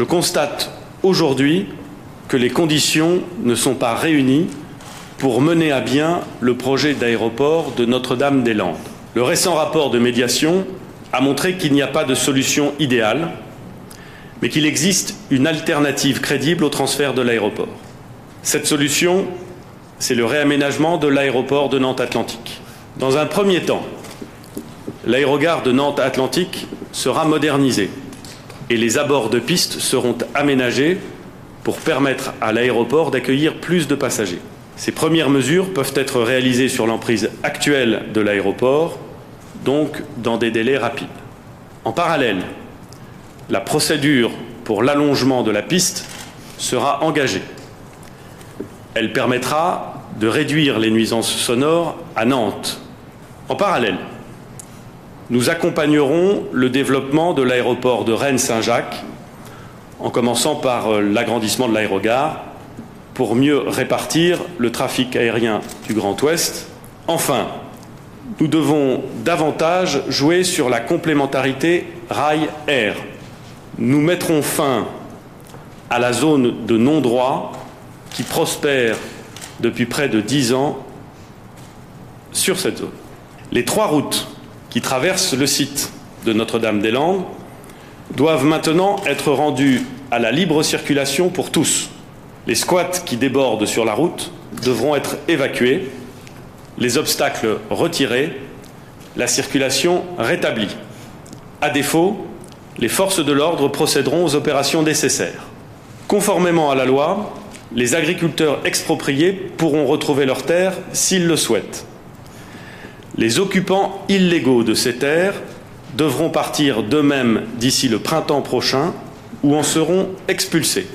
Je constate aujourd'hui que les conditions ne sont pas réunies pour mener à bien le projet d'aéroport de Notre-Dame-des-Landes. Le récent rapport de médiation a montré qu'il n'y a pas de solution idéale, mais qu'il existe une alternative crédible au transfert de l'aéroport. Cette solution, c'est le réaménagement de l'aéroport de Nantes-Atlantique. Dans un premier temps, l'aérogare de Nantes-Atlantique sera modernisé et les abords de piste seront aménagés pour permettre à l'aéroport d'accueillir plus de passagers. Ces premières mesures peuvent être réalisées sur l'emprise actuelle de l'aéroport, donc dans des délais rapides. En parallèle, la procédure pour l'allongement de la piste sera engagée. Elle permettra de réduire les nuisances sonores à Nantes. En parallèle, nous accompagnerons le développement de l'aéroport de Rennes-Saint-Jacques, en commençant par l'agrandissement de l'aérogare, pour mieux répartir le trafic aérien du Grand Ouest. Enfin, nous devons davantage jouer sur la complémentarité rail-air. Nous mettrons fin à la zone de non-droit qui prospère depuis près de 10 ans sur cette zone. Les 3 routes qui traversent le site de Notre-Dame-des-Landes doivent maintenant être rendues à la libre circulation pour tous. Les squats qui débordent sur la route devront être évacués, les obstacles retirés, la circulation rétablie. À défaut, les forces de l'ordre procéderont aux opérations nécessaires. Conformément à la loi, les agriculteurs expropriés pourront retrouver leurs terres s'ils le souhaitent. Les occupants illégaux de ces terres devront partir d'eux-mêmes d'ici le printemps prochain ou en seront expulsés.